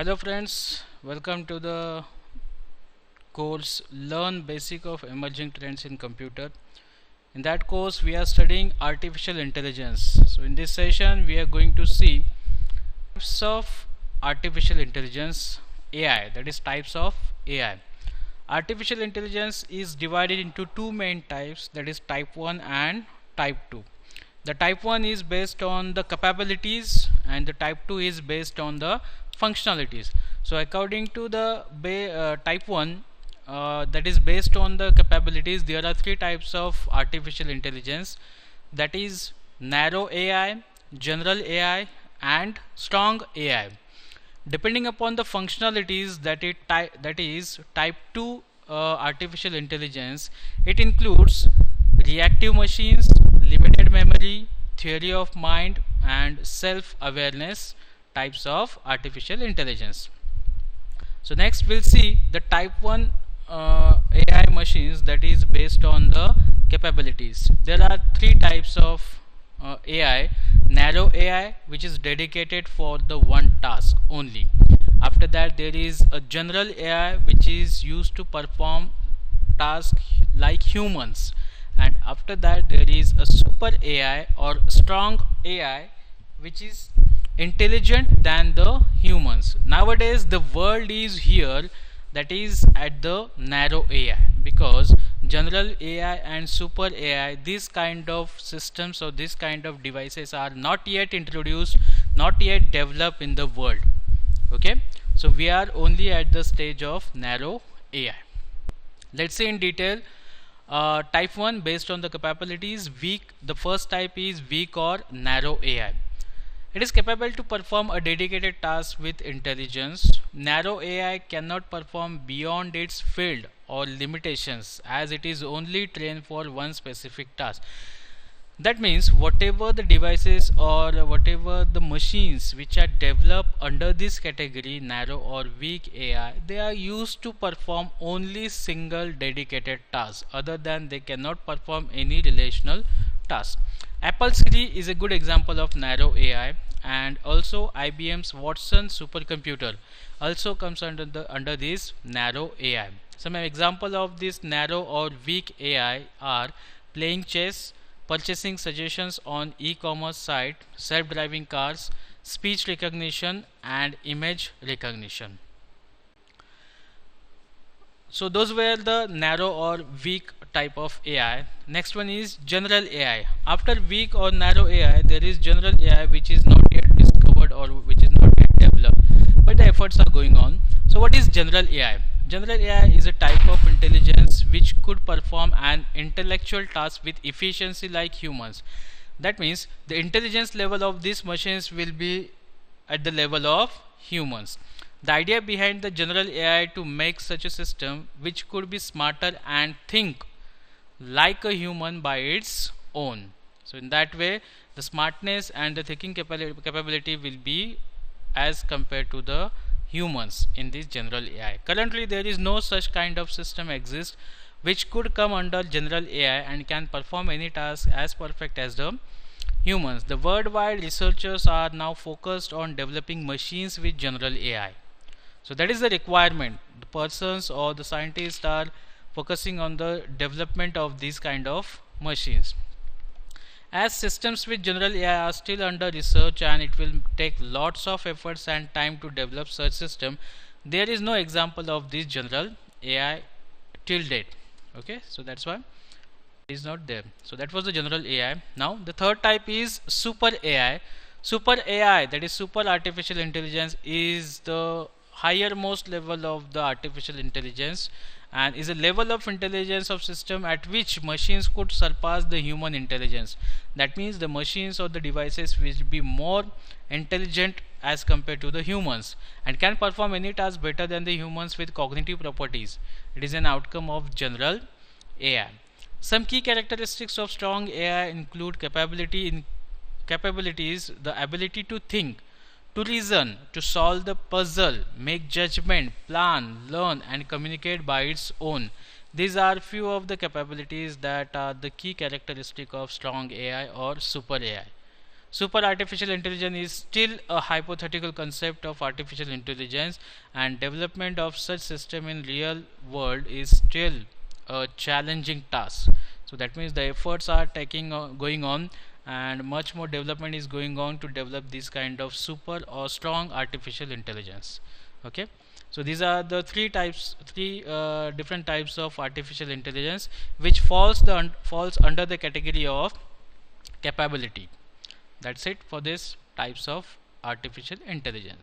Hello friends, welcome to the course Learn Basic of Emerging Trends in Computer. In that course we are studying artificial intelligence. So in this session we are going to see types of artificial intelligence, AI, that is types of AI. Artificial intelligence is divided into two main types, that is type 1 and type 2. The type 1 is based on the capabilities and the type 2 is based on the functionalities. So according to the type 1, that is based on the capabilities, there are three types of artificial intelligence, that is narrow AI, general AI and strong AI. Depending upon the functionalities that is type 2 artificial intelligence, it includes reactive machines, limited memory, theory of mind and self awareness types of artificial intelligence. So next we'll see the type 1 AI machines, that is based on the capabilities. There are three types of AI. Narrow AI, which is dedicated for the one task only. After that there is a general AI, which is used to perform tasks like humans, and after that there is a super AI or strong AI, which is intelligent than the humans. Nowadays the world is here, that is at the narrow AI, because general AI and super AI, this kind of systems or this kind of devices are not yet introduced, not yet developed in the world. Okay, so we are only at the stage of narrow AI. Let's see in detail. Type 1 based on the capabilities, weak. The first type is weak or narrow AI. It is capable to perform a dedicated task with intelligence. Narrow AI cannot perform beyond its field or limitations, as it is only trained for one specific task. That means whatever the devices or whatever the machines which are developed under this category, narrow or weak AI, they are used to perform only single dedicated task. Other than they cannot perform any relational task. Apple Siri is a good example of narrow AI, and also IBM's Watson supercomputer also comes under this narrow AI. Some example of this narrow or weak AI are playing chess, purchasing suggestions on e-commerce site, self-driving cars, speech recognition and image recognition. So those were the narrow or weak type of AI. Next one is general AI. After weak or narrow AI, there is general AI, which is not yet discovered or which is not yet developed, but the efforts are going on. So what is general AI? General AI is a type of intelligence which could perform an intellectual task with efficiency like humans. That means the intelligence level of these machines will be at the level of humans. The idea behind the general AI to make such a system which could be smarter and think like a human by its own. So in that way the smartness and the thinking capability will be as compared to the humans in this general AI. Currently there is no such kind of system exist which could come under general AI and can perform any task as perfect as the humans. The worldwide researchers are now focused on developing machines with general AI. So that is the requirement. The persons or the scientists are focusing on the development of these kind of machines. As systems with general AI are still under research and it will take lots of efforts and time to develop such system, there is no example of this general AI till date. Okay, so that's why it is not there. So that was the general AI. Now the third type is super AI. Super AI, that is super artificial intelligence, is the higher most level of the artificial intelligence and is a level of intelligence of system at which machines could surpass the human intelligence. That means the machines or the devices will be more intelligent as compared to the humans and can perform any task better than the humans with cognitive properties. It is an outcome of general AI. Some key characteristics of strong AI include capabilities, the ability to think, to reason, to solve the puzzle, make judgment, plan, learn and communicate by its own. These are few of the capabilities that are the key characteristic of strong AI or super AI. Super artificial intelligence is still a hypothetical concept of artificial intelligence, and development of such system in real world is still a challenging task. So that means the efforts are going on, and much more development is going on to develop this kind of super or strong artificial intelligence. Okay, so these are the three different types of artificial intelligence, which falls under the category of capability. That's it for this types of artificial intelligence.